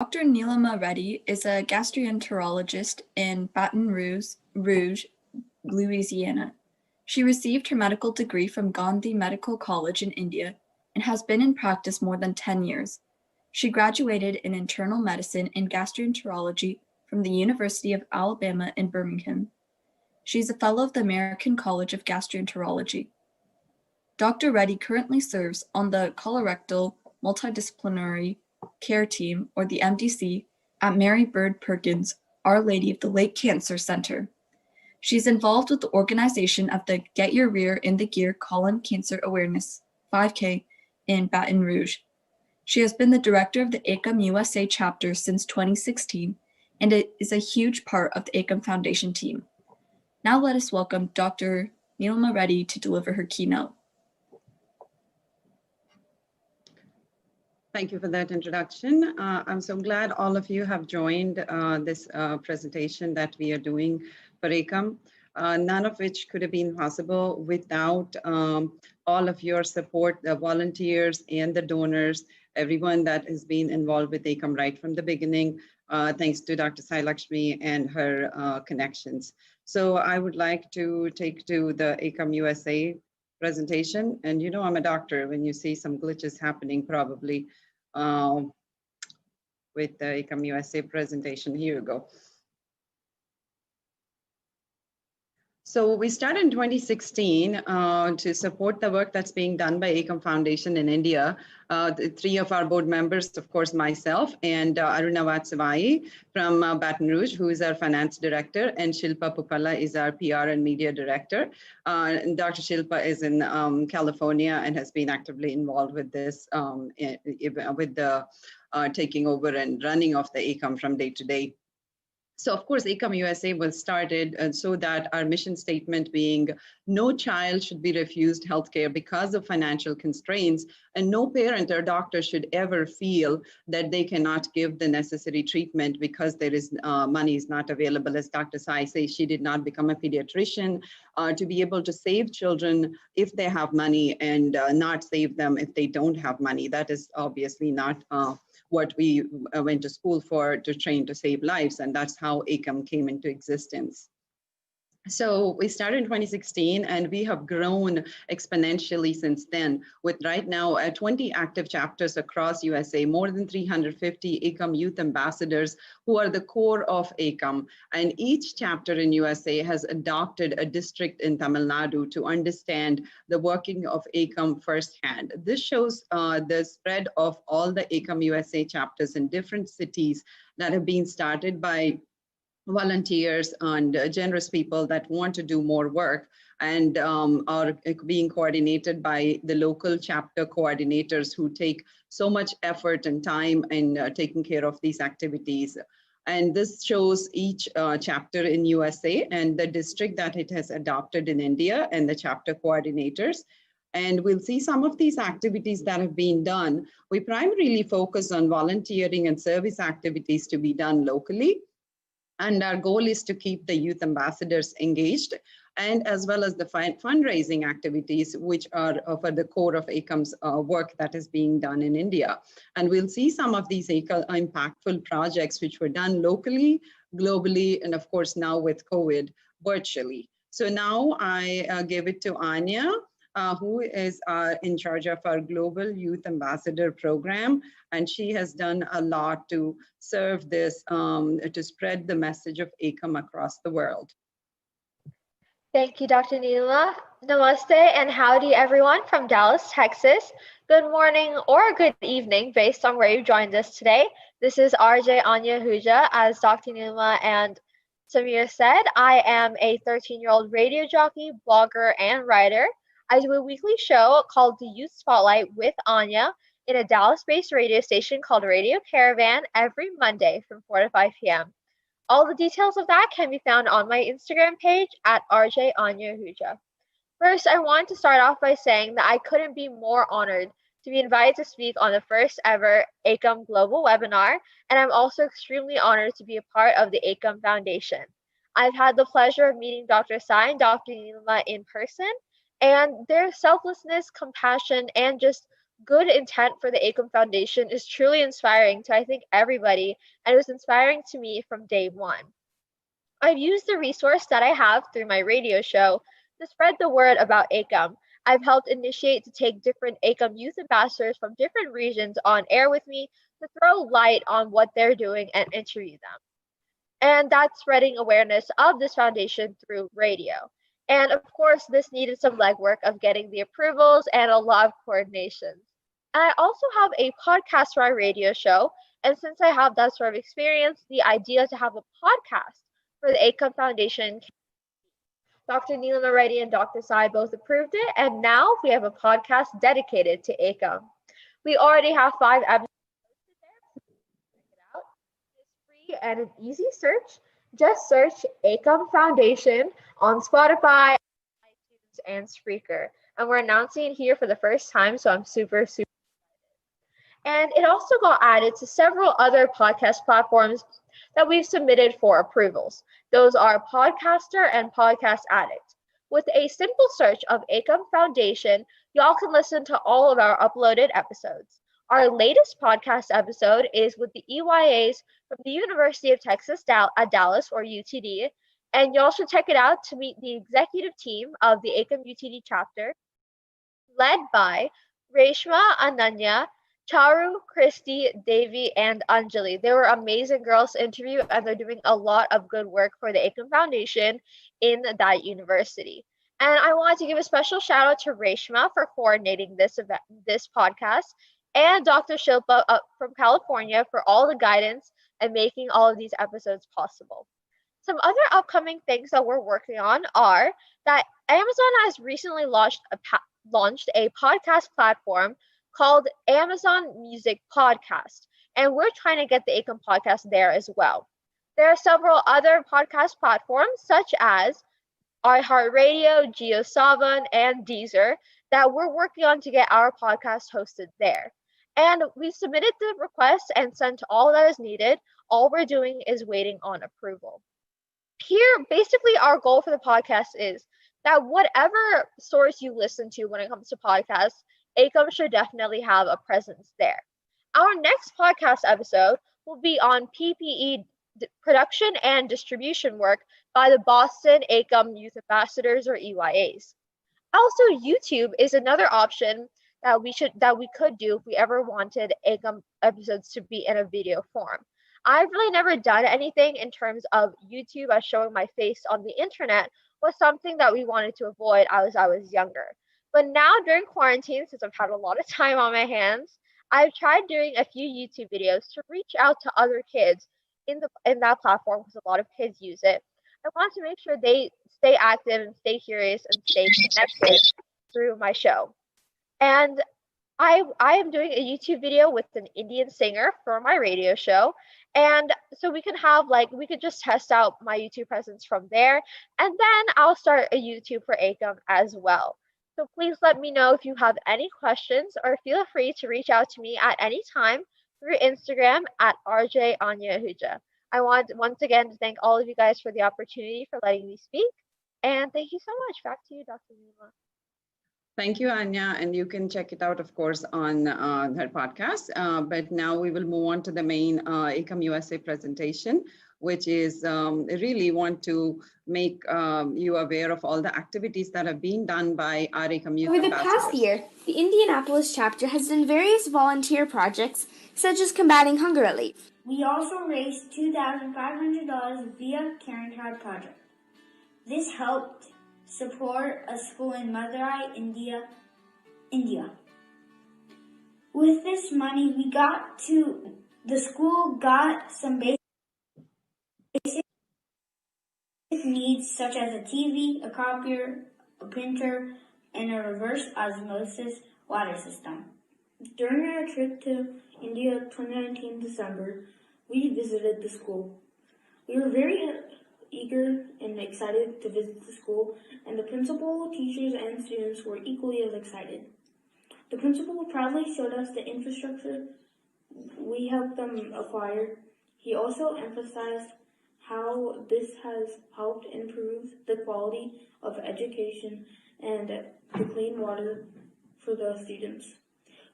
Dr. Neelima Reddy is a gastroenterologist in Baton Rouge, Louisiana. She received her medical degree from Gandhi Medical College in India and has been in practice more than 10 years. She graduated in internal medicine and gastroenterology from the University of Alabama in Birmingham. She's a fellow of the American College of Gastroenterology. Dr. Reddy currently serves on the Colorectal Multidisciplinary Care Team, or the MDC, at Mary Bird Perkins Our Lady of the Lake Cancer Center. She's involved with the organization of the Get Your Rear in the Gear Colon Cancer Awareness 5K in Baton Rouge. She has been the director of the EKAM USA chapter since 2016, and it is a huge part of the EKAM Foundation team. Now let us welcome Dr. Neelima Reddy to deliver her keynote. Thank you for that introduction. I'm so glad all of you have joined this presentation that we are doing for EKAM, none of which could have been possible without all of your support, the volunteers and the donors, everyone that has been involved with EKAM right from the beginning, thanks to Dr. Sai Lakshmi and her connections. So I would like to take to the EKAM USA presentation. And you know, I'm a doctor when you see some glitches happening probably with the EKAM USA presentation. Here you go. So we started in 2016 to support the work that's being done by EKAM Foundation in India. The three of our board members, of course, myself and Aruna Vatsavai from Baton Rouge, who is our finance director, and Shilpa Pupala is our PR and media director. And Dr. Shilpa is in California and has been actively involved with this, with the taking over and running of the EKAM from day to day. So of course, EKAM USA was started so that our mission statement being no child should be refused healthcare because of financial constraints, and no parent or doctor should ever feel that they cannot give the necessary treatment because there is money is not available. As Dr. Sai says, she did not become a pediatrician to be able to save children if they have money and not save them if they don't have money. That is obviously not what we went to school for, to train to save lives, and that's how EKAM came into existence. So we started in 2016 and we have grown exponentially since then, with right now 20 active chapters across USA, more than 350 EKAM youth ambassadors who are the core of EKAM. And each chapter in USA has adopted a district in Tamil Nadu to understand the working of EKAM firsthand. This shows the spread of all the EKAM USA chapters in different cities that have been started by volunteers and generous people that want to do more work, and are being coordinated by the local chapter coordinators who take so much effort and time in taking care of these activities. And this shows each chapter in USA and the district that it has adopted in India and the chapter coordinators. And we'll see some of these activities that have been done. We primarily focus on volunteering and service activities to be done locally. And our goal is to keep the youth ambassadors engaged, and as well as the fundraising activities, which are for the core of EKAM's work that is being done in India. And we'll see some of these impactful projects which were done locally, globally, and of course now with COVID, virtually. So now I give it to Anya, who is in charge of our Global Youth Ambassador Program. And she has done a lot to serve this, to spread the message of EKAM across the world. Thank you, Dr. Neelima. Namaste and howdy everyone from Dallas, Texas. Good morning or good evening based on where you joined us today. This is RJ Anya Huja. As Dr. Neelima and Samir said, I am a 13-year-old radio jockey, blogger, and writer. I do a weekly show called The Youth Spotlight with Anya in a Dallas-based radio station called Radio Caravan every Monday from 4 to 5 p.m. All the details of that can be found on my Instagram page at RJ Anya Huja. First, I want to start off by saying that I couldn't be more honored to be invited to speak on the first ever EKAM Global webinar, and I'm also extremely honored to be a part of the EKAM Foundation. I've had the pleasure of meeting Dr. Sai and Dr. Neelima in person, and their selflessness, compassion, and just good intent for the EKAM Foundation is truly inspiring to, I think, everybody, and it was inspiring to me from day one. I've used the resource that I have through my radio show to spread the word about EKAM. I've helped initiate to take different EKAM youth ambassadors from different regions on air with me to throw light on what they're doing and interview them. And that's spreading awareness of this foundation through radio. And of course, this needed some legwork of getting the approvals and a lot of coordinations. And I also have a podcast for our radio show. And since I have that sort of experience, the idea to have a podcast for the EKAM Foundation, Dr. Neelam Reddy and Dr. Sai both approved it. And now we have a podcast dedicated to EKAM. We already have 5 episodes out. It's free and an easy search. Just search EKAM Foundation on Spotify, iTunes, and Spreaker. And we're announcing it here for the first time, so I'm super excited. And it also got added to several other podcast platforms that we've submitted for approvals. Those are Podcaster and Podcast Addict. With a simple search of EKAM Foundation, y'all can listen to all of our uploaded episodes. Our latest podcast episode is with the EYAs from the University of Texas at Dallas, or UTD, and y'all should check it out to meet the executive team of the EKAM UTD chapter, led by Reshma, Ananya, Charu, Christy, Devi, and Anjali. They were amazing girls to interview, and they're doing a lot of good work for the EKAM Foundation in that university. And I wanted to give a special shout out to Reshma for coordinating this event, this podcast, and Dr. Shilpa from California for all the guidance and making all of these episodes possible. Some other upcoming things that we're working on are that Amazon has recently launched a podcast platform called Amazon Music Podcast, and we're trying to get the EKAM podcast there as well. There are several other podcast platforms such as iHeartRadio, JioSaavn, and Deezer that we're working on to get our podcast hosted there. And we submitted the request and sent all that is needed. All we're doing is waiting on approval. Here, basically, our goal for the podcast is that whatever source you listen to when it comes to podcasts, EKAM should definitely have a presence there. Our next podcast episode will be on PPE production and distribution work by the Boston EKAM Youth Ambassadors, or EYAs. Also, YouTube is another option that we could do if we ever wanted EKAM episodes to be in a video form. I've really never done anything in terms of YouTube as showing my face on the internet was something that we wanted to avoid as I was younger. But now during quarantine, since I've had a lot of time on my hands, I've tried doing a few YouTube videos to reach out to other kids in that platform because a lot of kids use it. I want to make sure they stay active and stay curious and stay connected through my show. And I am doing a YouTube video with an Indian singer for my radio show. And so we could just test out my YouTube presence from there. And then I'll start a YouTube for EKAM as well. So please let me know if you have any questions, or feel free to reach out to me at any time through Instagram at RJ Anya Ahuja. I want once again to thank all of you guys for the opportunity for letting me speak. And thank you so much. Back to you, Dr. Neela. Thank you, Anya, and you can check it out, of course, on her podcast. But now we will move on to the main EKAM USA presentation, which is really want to make you aware of all the activities that have been done by our EKAM Youth Over the Ambassadors. past year, the Indianapolis chapter has done various volunteer projects, such as combating hunger relief. We also raised $2,500 via Caring Card Project. This helped support a school in Madurai, India. With this money, the school got some basic needs such as a TV, a copier, a printer, and a reverse osmosis water system. During our trip to India 2019 December, we visited the school. We were very eager and excited to visit the school, and the principal, teachers, and students were equally as excited. The principal proudly showed us the infrastructure we helped them acquire. He also emphasized how this has helped improve the quality of education and the clean water for the students.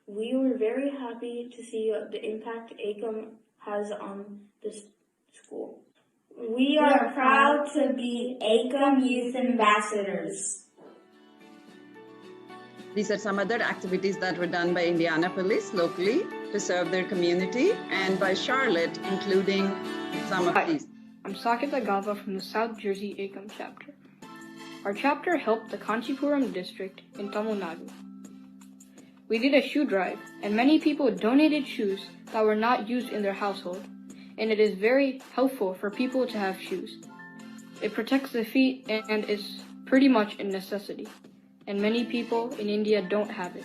We were very happy to see the impact EKAM has on this school. We are proud to be EKAM Youth Ambassadors. These are some other activities that were done by Indianapolis locally to serve their community, and by Charlotte, including some of these. I'm Saket Agava from the South Jersey EKAM chapter. Our chapter helped the Kanchipuram district in Tamil Nadu. We did a shoe drive, and many people donated shoes that were not used in their household, and it is very helpful for people to have shoes. It protects the feet and is pretty much a necessity, and many people in India don't have it.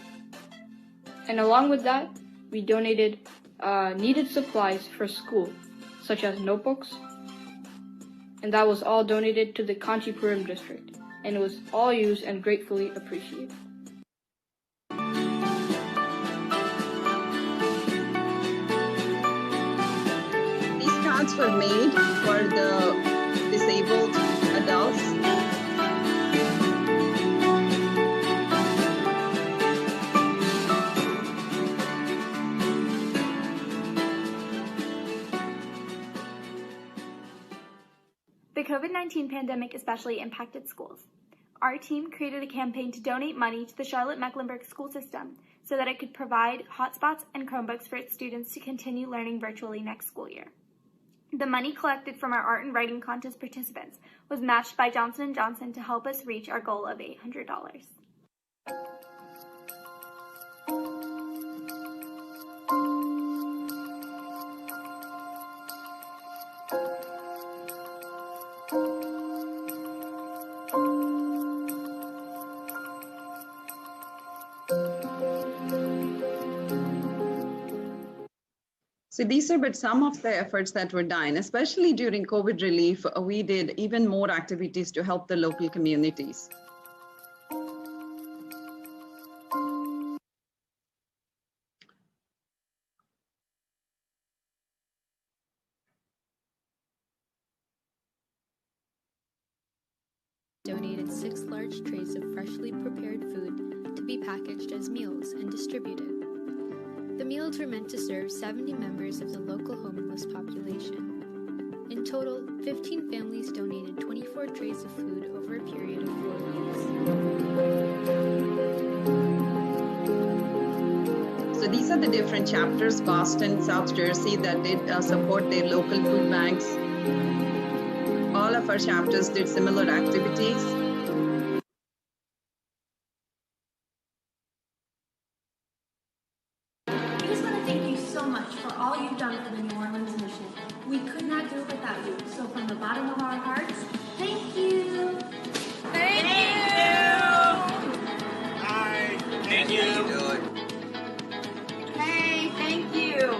And along with that, we donated needed supplies for school, such as notebooks, and that was all donated to the Kanchipuram district, and it was all used and gratefully appreciated. These cards were made for the disabled adults. The COVID-19 pandemic especially impacted schools. Our team created a campaign to donate money to the Charlotte-Mecklenburg school system so that it could provide hotspots and Chromebooks for its students to continue learning virtually next school year. The money collected from our art and writing contest participants was matched by Johnson & Johnson to help us reach our goal of $800. So these are but some of the efforts that were done, especially during COVID relief. We did even more activities to help the local communities. Donated 6 large trays of freshly prepared food to be packaged as meals and distributed. The meals were meant to serve 70 members of the local homeless population. In total, 15 families donated 24 trays of food over a period of 4 weeks. So these are the different chapters, Boston, South Jersey, that did support their local food banks. All of our chapters did similar activities. We just want to thank you so much for all you've done for the New Orleans mission. We could not do it without you. So from the bottom of our hearts, thank you. Thank you. Hey, thank you.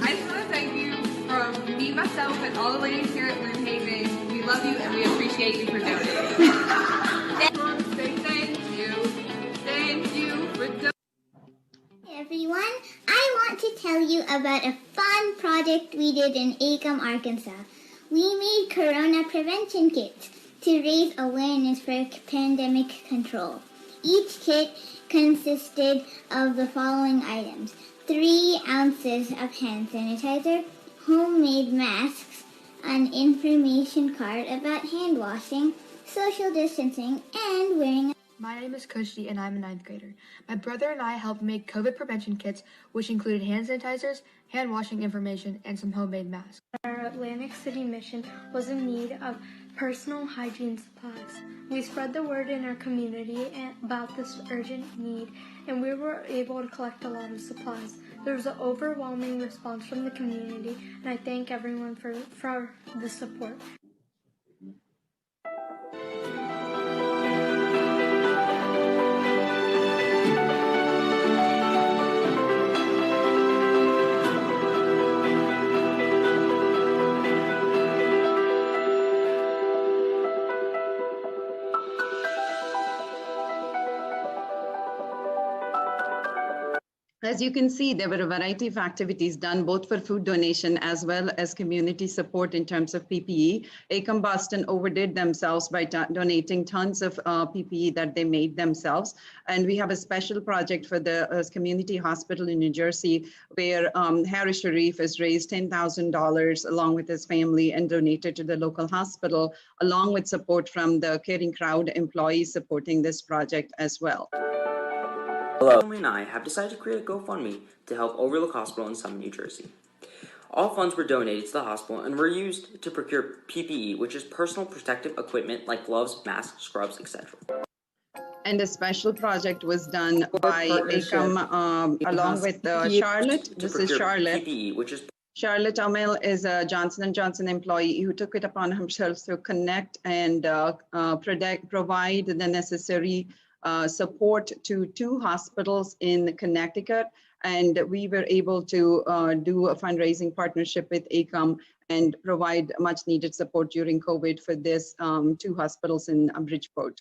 I just want to thank you from me, myself, and all the ladies here at Blue Haven. We love you and we appreciate you for donating. I want to say thank you. Thank you for donating. Hey everyone, I want to tell you about a fun project we did in EKAM, Arkansas. We made corona prevention kits to raise awareness for pandemic control. Each kit consisted of the following items: 3 ounces of hand sanitizer, homemade masks, an information card about hand washing, social distancing, and wearing a My name is Kushti and I'm a 9th grader. My brother and I helped make COVID prevention kits, which included hand sanitizers, hand washing information, and some homemade masks. Our Atlantic City mission was in need of personal hygiene supplies. We spread the word in our community about this urgent need, and we were able to collect a lot of supplies. There was an overwhelming response from the community, and I thank everyone for the support. As you can see, there were a variety of activities done both for food donation as well as community support in terms of PPE. EKAM Boston overdid themselves by donating tons of PPE that they made themselves. And we have a special project for the community hospital in New Jersey where Harris Sharif has raised $10,000 along with his family and donated to the local hospital, along with support from the Caring Crowd employees supporting this project as well. Hello. My family and I have decided to create a GoFundMe to help Overlook Hospital in Summit, New Jersey. All funds were donated to the hospital and were used to procure PPE, which is personal protective equipment like gloves, masks, scrubs, etc. And a special project was done by EKAM along with Charlotte. This is Charlotte. PPE, which is Charlotte Amel is a Johnson & Johnson employee who took it upon himself to connect and provide the necessary support to 2 hospitals in Connecticut. And we were able to do a fundraising partnership with EKAM and provide much needed support during COVID for this 2 hospitals in Bridgeport.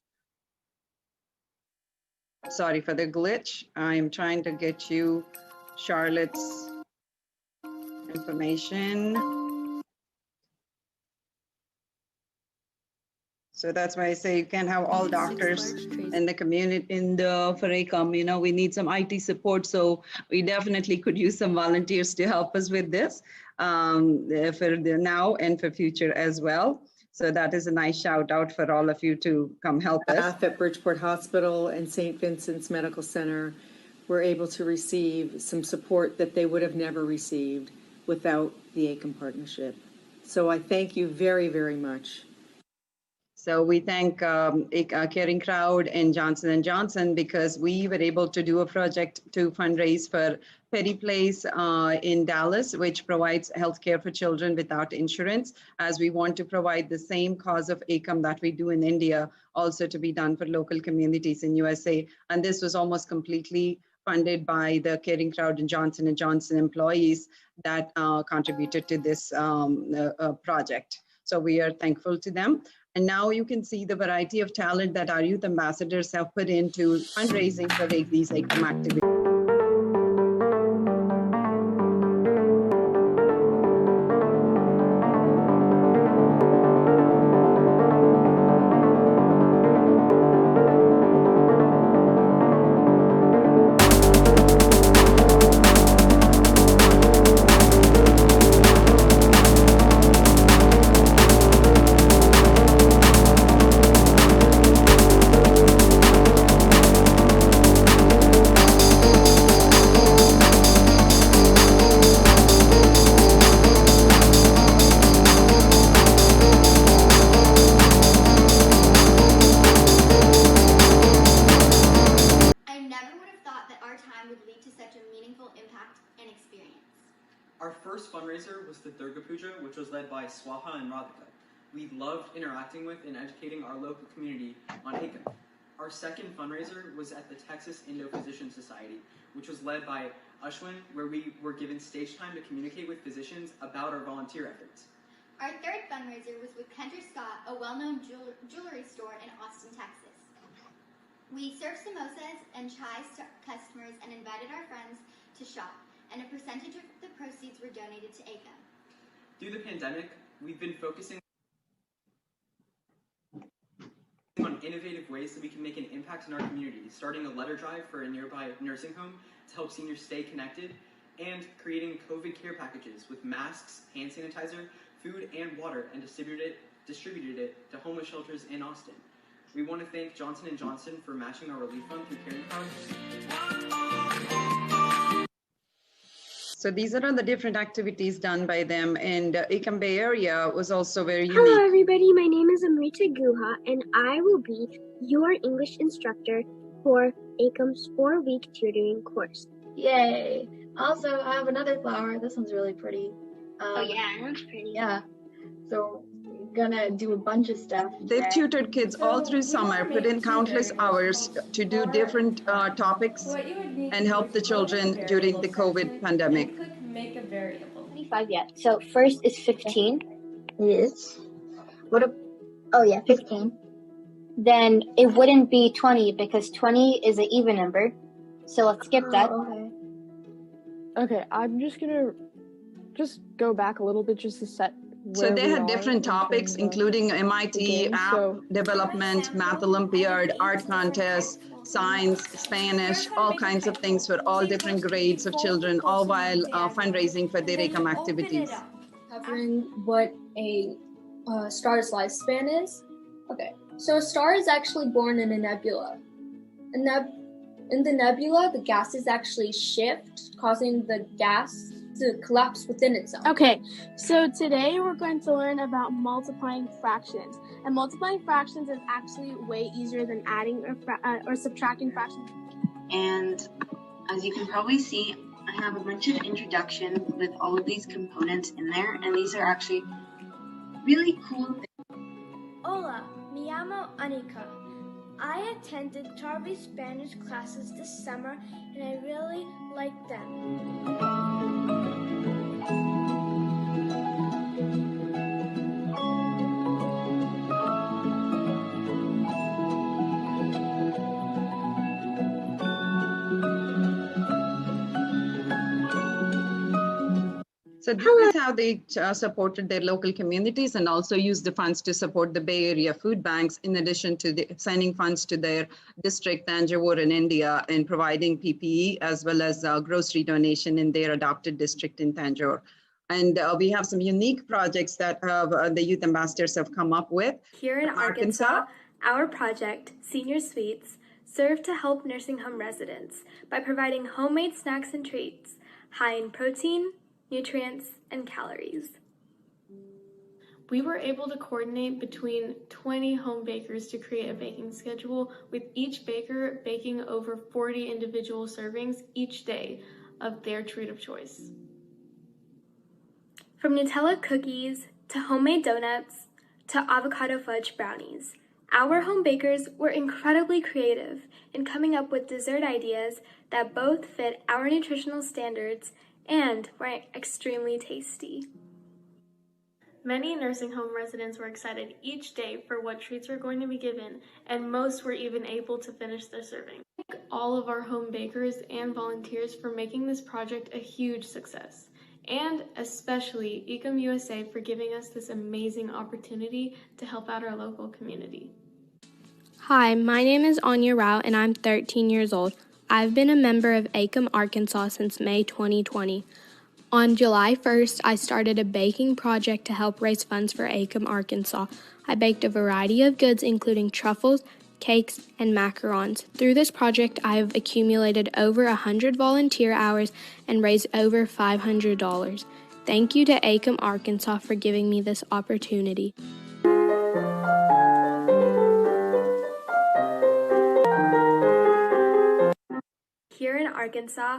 Sorry for the glitch. I'm trying to get you Charlotte's information. So that's why I say you can't have all doctors in the community for EKAM. You know, we need some IT support. So we definitely could use some volunteers to help us with this for the now and for future as well. So that is a nice shout out for all of you to come help us. Staff at Bridgeport Hospital and St. Vincent's Medical Center were able to receive some support that they would have never received without the EKAM partnership. So I thank you very, very much. So we thank Caring Crowd and Johnson & Johnson because we were able to do a project to fundraise for Perry Place in Dallas, which provides healthcare for children without insurance, as we want to provide the same cause of EKAM that we do in India, also to be done for local communities in USA. And this was almost completely funded by the Caring Crowd and Johnson & Johnson employees that contributed to this project. So we are thankful to them. And now you can see the variety of talent that our youth ambassadors have put into fundraising for these EKAM activities. Our first fundraiser was the Durga Puja, which was led by Swaha and Radhika. We loved interacting with and educating our local community on EKAM. Our second fundraiser was at the Texas Indo-Physician Society, which was led by Ashwin, where we were given stage time to communicate with physicians about our volunteer efforts. Our third fundraiser was with Kendra Scott, a well-known jewelry store in Austin, Texas. We served samosas and chais to customers and invited our friends to shop, and a percentage of the proceeds were donated to EKAM. Through the pandemic, we've been focusing on innovative ways that we can make an impact in our community, starting a letter drive for a nearby nursing home to help seniors stay connected, and creating COVID care packages with masks, hand sanitizer, food, and water, and distributed it to homeless shelters in Austin. We want to thank Johnson & Johnson for matching our relief fund through Caring Crowd. So these are all the different activities done by them, and EKAM Bay Area was also very unique. Hello everybody, my name is Amrita Guha and I will be your English instructor for EKAM's 4-week tutoring course. Yay! Also, I have another flower. This one's really pretty. Oh yeah, that's pretty. Yeah. So we're gonna do a bunch of stuff. They've tutored kids all through summer, put in countless hours to do different topics and help the children during the COVID pandemic. Make a variable. 25 yet. So first is 15. Yes. Oh yeah, 15. Then it wouldn't be 20 because 20 is an even number. So let's skip that. Okay. Okay, I'm just gonna go back a little bit just to set So where they we had are different in topics, terms of including the MIT game. app So development, Math Olympiad, art contest, science, Spanish, all kinds of things for all different grades of children, all while fundraising for their EKAM activities. Covering what a star's lifespan is. Okay, so a star is actually born in a nebula. In the nebula, the gases actually shift, causing the gas to collapse within itself. Okay, so today we're going to learn about multiplying fractions. And multiplying fractions is actually way easier than adding or subtracting fractions. And as you can probably see, I have a bunch of introduction with all of these components in there, and these are actually really cool things. Hola, me llamo Anika. I attended Charlie Spanish classes this summer and I really liked them. So this is how they supported their local communities and also used the funds to support the Bay Area food banks, in addition to sending funds to their district, Tanjore in India, and providing PPE as well as grocery donation in their adopted district in Tanjore. And we have some unique projects that the youth ambassadors have come up with. Here in Arkansas, our project, Senior Sweets, served to help nursing home residents by providing homemade snacks and treats, high in protein, nutrients, and calories. We were able to coordinate between 20 home bakers to create a baking schedule, with each baker baking over 40 individual servings each day of their treat of choice. From Nutella cookies to homemade donuts to avocado fudge brownies, our home bakers were incredibly creative in coming up with dessert ideas that both fit our nutritional standards and were extremely tasty. Many nursing home residents were excited each day for what treats were going to be given, and most were even able to finish their serving. Thank all of our home bakers and volunteers for making this project a huge success, and especially EKAM USA for giving us this amazing opportunity to help out our local community. Hi, my name is Anya Rao and I'm 13 years old. I've been a member of EKAM Arkansas since May 2020. On July 1st, I started a baking project to help raise funds for EKAM Arkansas. I baked a variety of goods including truffles, cakes, and macarons. Through this project, I have accumulated over 100 volunteer hours and raised over $500. Thank you to EKAM Arkansas for giving me this opportunity. Here in Arkansas.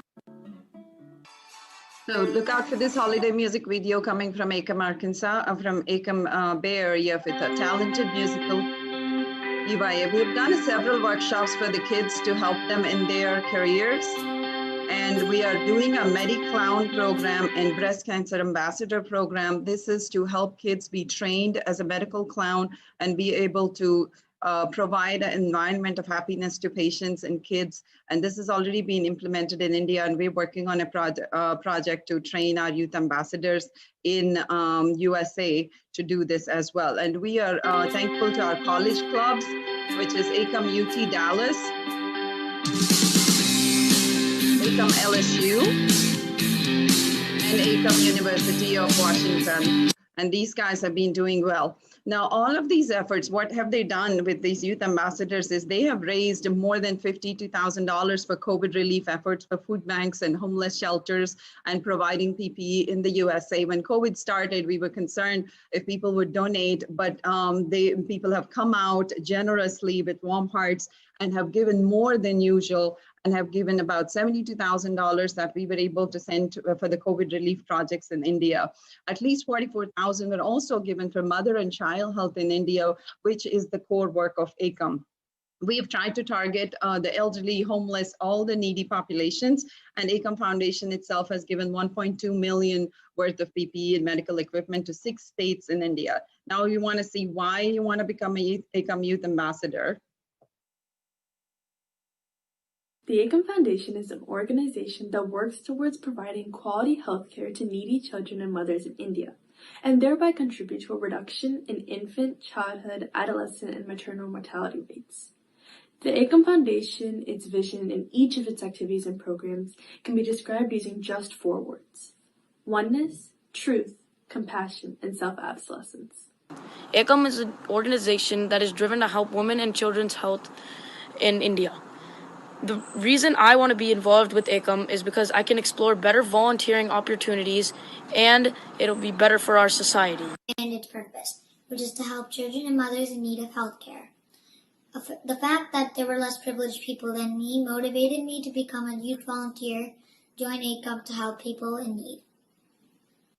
So look out for this holiday music video coming from EKAM Arkansas, from EKAM Bay Area, with a talented musical EYA. We've done several workshops for the kids to help them in their careers. And we are doing a Medi-Clown program and breast cancer ambassador program. This is to help kids be trained as a medical clown and be able to provide an environment of happiness to patients and kids. And this has already been implemented in India, and we're working on a project to train our youth ambassadors in USA to do this as well. And we are thankful to our college clubs, which is EKAM UT Dallas, EKAM LSU, and EKAM University of Washington. And these guys have been doing well. Now, all of these efforts, what have they done with these youth ambassadors is they have raised more than $52,000 for COVID relief efforts for food banks and homeless shelters and providing PPE in the USA. When COVID started, we were concerned if people would donate, but people have come out generously with warm hearts and have given more than usual, and have given about $72,000 that we were able to send for the COVID relief projects in India. At least $44,000 were also given for mother and child health in India, which is the core work of EKAM. We have tried to target the elderly, homeless, all the needy populations, and EKAM Foundation itself has given $1.2 million worth of PPE and medical equipment to 6 states in India. Now you want to see why you want to become a EKAM Youth Ambassador. The EKAM Foundation is an organization that works towards providing quality healthcare to needy children and mothers in India, and thereby contribute to a reduction in infant, childhood, adolescent, and maternal mortality rates. The EKAM Foundation, its vision, and each of its activities and programs can be described using just 4 words: oneness, truth, compassion, and self-obsolescence. EKAM is an organization that is driven to help women and children's health in India. The reason I want to be involved with EKAM is because I can explore better volunteering opportunities and it'll be better for our society. And its purpose, which is to help children and mothers in need of health care. The fact that there were less privileged people than me motivated me to become a youth volunteer, join EKAM to help people in need.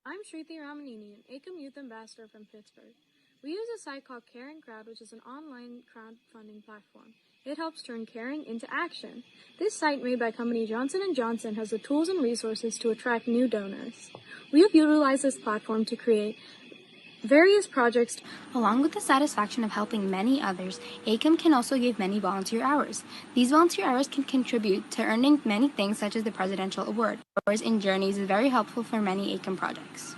I'm Shruti Ramanini, an EKAM Youth Ambassador from Pittsburgh. We use a site called Caring Crowd, which is an online crowdfunding platform. It helps turn caring into action. This site, made by company Johnson & Johnson, has the tools and resources to attract new donors. We have utilized this platform to create various projects. Along with the satisfaction of helping many others, EKAM can also give many volunteer hours. These volunteer hours can contribute to earning many things such as the Presidential Award. Hours in Journeys is very helpful for many EKAM projects.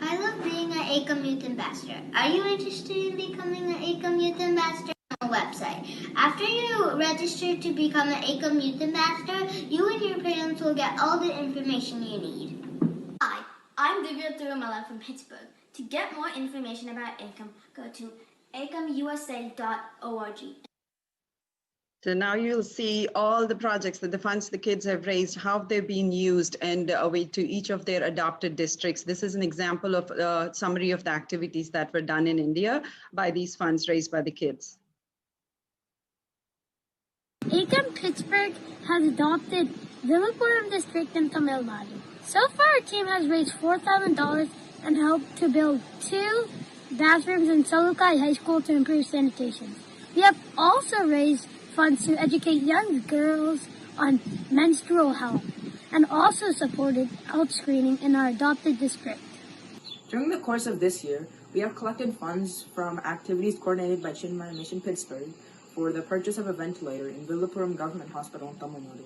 I love being an EKAM Youth Ambassador. Are you interested in becoming an EKAM Youth Ambassador? On the website. After you register to become an EKAM Youth Ambassador, you and your parents will get all the information you need. Hi, I'm Divya Tirumala from Pittsburgh. To get more information about EKAM, go to ekamusa.org. So now you'll see all the projects that the funds the kids have raised, how they've been used, and to each of their adopted districts. This is an example of a summary of the activities that were done in India by these funds raised by the kids. EKAM Pittsburgh has adopted Villapuram district in Tamil Nadu. So far, our team has raised $4,000 and helped to build 2 bathrooms in Salukai High School to improve sanitation. We have also raised funds to educate young girls on menstrual health and also supported health screening in our adopted district. During the course of this year, we have collected funds from activities coordinated by Chinmaya Mission Pittsburgh for the purchase of a ventilator in Villapuram Government Hospital in Tamil Nadu.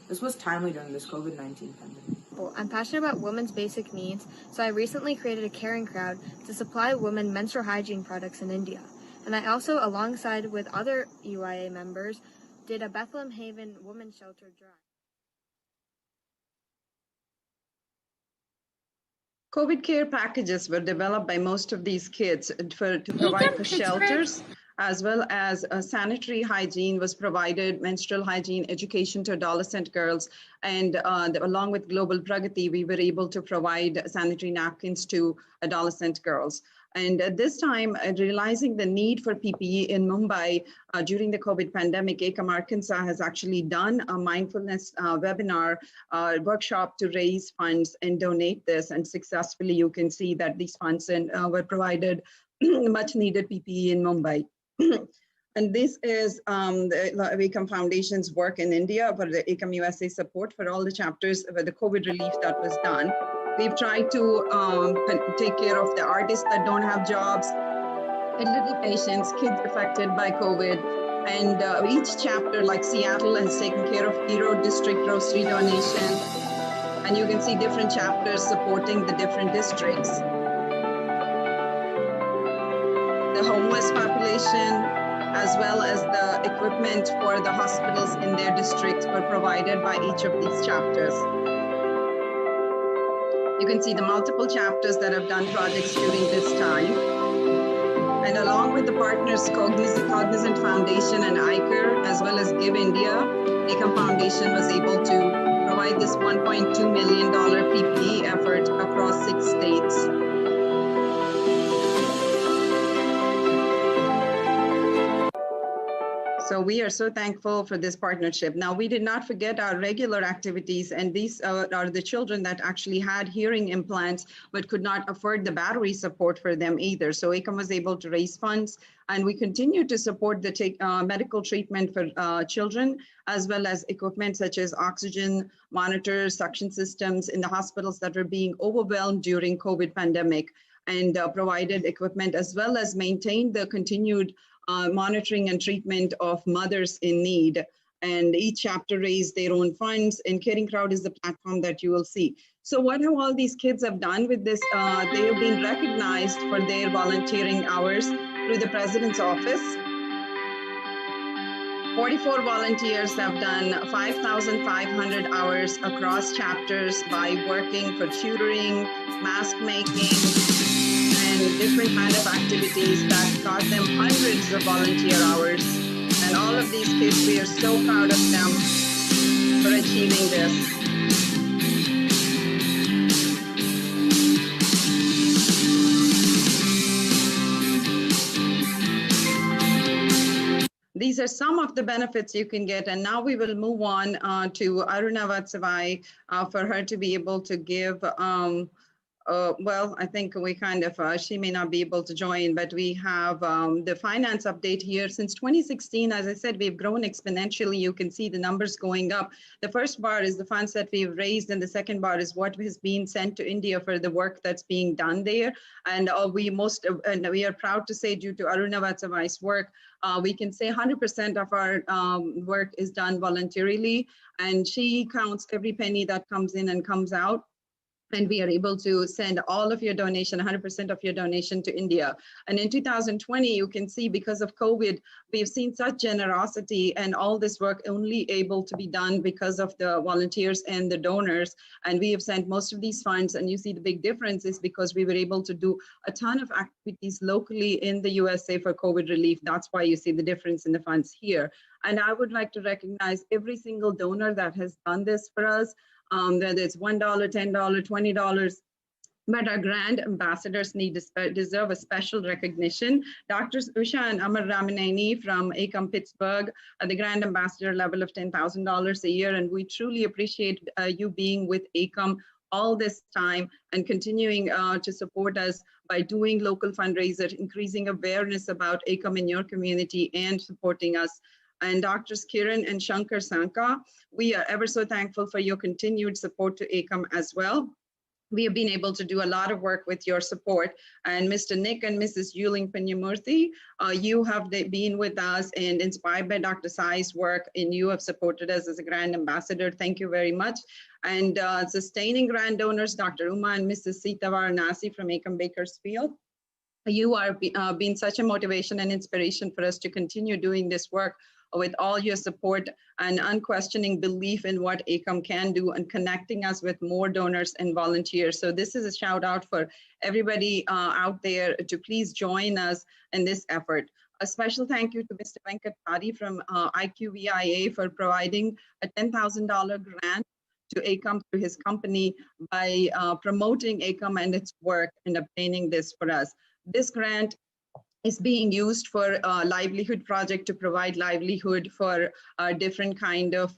This was timely during this COVID-19 pandemic. I'm passionate about women's basic needs, so I recently created a Caring Crowd to supply women menstrual hygiene products in India. And I also, alongside with other UIA members, did a Bethlehem Haven Women's Shelter drive. COVID care packages were developed by most of these kids to provide for shelters, as well as sanitary hygiene was provided, menstrual hygiene, education to adolescent girls, and along with Global Pragati, we were able to provide sanitary napkins to adolescent girls. And at this time, realizing the need for PPE in Mumbai during the COVID pandemic, EKAM Arkansas has actually done a mindfulness webinar workshop to raise funds and donate this. And successfully, you can see that these funds were provided much needed PPE in Mumbai. And this is the EKAM Foundation's work in India for the EKAM USA support for all the chapters for the COVID relief that was done. We've tried to take care of the artists that don't have jobs, elderly patients, kids affected by COVID. And each chapter, like Seattle, has taken care of Hero District grocery donation. And you can see different chapters supporting the different districts. The homeless population, as well as the equipment for the hospitals in their districts were provided by each of these chapters. You can see the multiple chapters that have done projects during this time. And along with the partners, Cognizant Foundation and ICAR, as well as Give India, EKAM Foundation was able to provide this $1.2 million PPE effort across 6 states. So we are so thankful for this partnership. Now, we did not forget our regular activities, and these are the children that actually had hearing implants but could not afford the battery support for them either. So EKAM was able to raise funds, and we continue to support the medical treatment for children, as well as equipment such as oxygen monitors, suction systems in the hospitals that were being overwhelmed during COVID pandemic, and provided equipment as well as maintained the continued monitoring and treatment of mothers in need and each chapter raised their own funds, and Caring Crowd is the platform that you will see. So what have all these kids have done with this? They have been recognized for their volunteering hours through the President's Office. 44 volunteers have done 5,500 hours across chapters by working for tutoring, mask making, and different kind of activities that got them hundreds of volunteer hours. And all of these kids, we are so proud of them for achieving this. These are some of the benefits you can get. And now we will move on to Aruna Vatsavai for her to be able to give, well, I think we kind of, she may not be able to join, but we have the finance update here. Since 2016, as I said, we've grown exponentially. You can see the numbers going up. The first bar is the funds that we've raised, and the second bar is what has been sent to India for the work that's being done there. And we are proud to say, due to Aruna Vatsavai's work, we can say 100% of our work is done voluntarily, and she counts every penny that comes in and comes out. And we are able to send all of your donation, 100% of your donation to India. And in 2020, you can see because of COVID, we've seen such generosity, and all this work only able to be done because of the volunteers and the donors. And we have sent most of these funds, and you see the big difference is because we were able to do a ton of activities locally in the USA for COVID relief. That's why you see the difference in the funds here. And I would like to recognize every single donor that has done this for us. Whether it's $1, $10, $20, but our grant ambassadors deserve a special recognition. Doctors Usha and Amar Ramaneni from EKAM Pittsburgh are the grand ambassador level of $10,000 a year, and we truly appreciate you being with EKAM all this time and continuing to support us by doing local fundraisers, increasing awareness about EKAM in your community, and supporting us. And Doctors Kiran and Shankar Sanka, we are ever so thankful for your continued support to EKAM as well. We have been able to do a lot of work with your support. And Mr. Nick and Mrs. Yuling Panyamurthy, you have been with us and inspired by Dr. Sai's work, and you have supported us as a grand ambassador. Thank you very much. And sustaining grand donors, Dr. Uma and Mrs. Sita Varanasi from EKAM Bakersfield. You are being such a motivation and inspiration for us to continue doing this work with all your support and unquestioning belief in what EKAM can do and connecting us with more donors and volunteers. So this is a shout out for everybody out there to please join us in this effort. A special thank you to Mr. Venkat Padi from IQVIA for providing a $10,000 grant to EKAM through his company by promoting EKAM and its work and obtaining this for us. This grant is being used for a livelihood project to provide livelihood for different kind of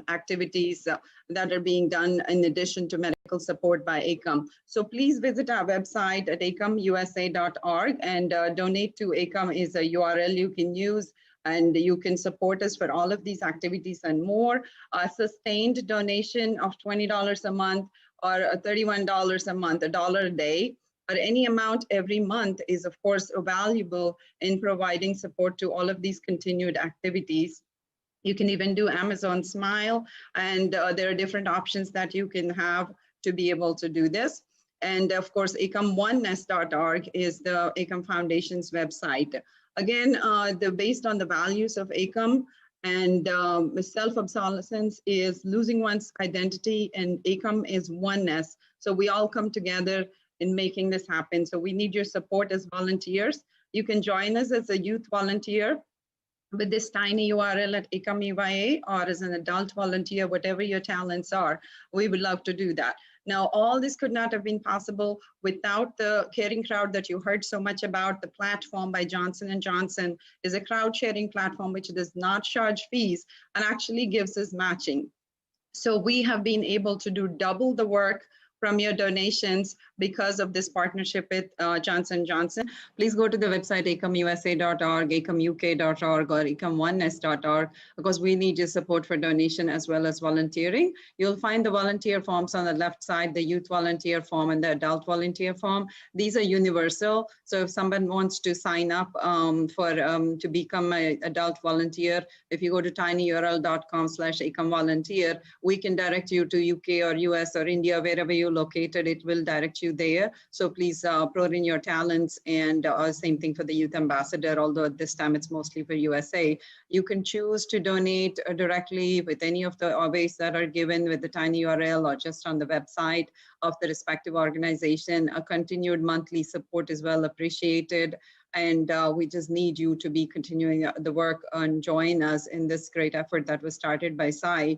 activities that are being done in addition to medical support by EKAM. So please visit our website at ekamusa.org and donate to EKAM is a URL you can use, and you can support us for all of these activities and more. A sustained donation of $20 a month or $31 a month, $1 a day, or any amount every month is of course valuable in providing support to all of these continued activities. You can even do Amazon Smile, and there are different options that you can have to be able to do this. And of course, EKAMOneness.org is the EKAM Foundation's website. Again, based on the values of EKAM, and self-obsolescence is losing one's identity, and EKAM is oneness. So we all come together in making this happen. So we need your support as volunteers. You can join us as a youth volunteer with this tiny URL at EKAM USA, or as an adult volunteer, whatever your talents are. We would love to do that. Now, all this could not have been possible without the Caring Crowd that you heard so much about. The platform by Johnson & Johnson is a crowd sharing platform which does not charge fees and actually gives us matching. So we have been able to do double the work from your donations because of this partnership with Johnson & Johnson, please go to the website ekamusa.org, ekamuk.org, or ekamOneNess.org, because we need your support for donation as well as volunteering. You'll find the volunteer forms on the left side, the youth volunteer form and the adult volunteer form. These are universal. So if someone wants to sign up to become an adult volunteer, if you go to tinyurl.com/ekamvolunteer, we can direct you to UK or US or India, wherever you're located, it will direct you there. So please pour in your talents, and same thing for the youth ambassador, although at this time it's mostly for USA. You can choose to donate directly with any of the ways that are given with the tiny URL or just on the website of the respective organization. A continued monthly support is well appreciated. And we just need you to be continuing the work and join us in this great effort that was started by Sai.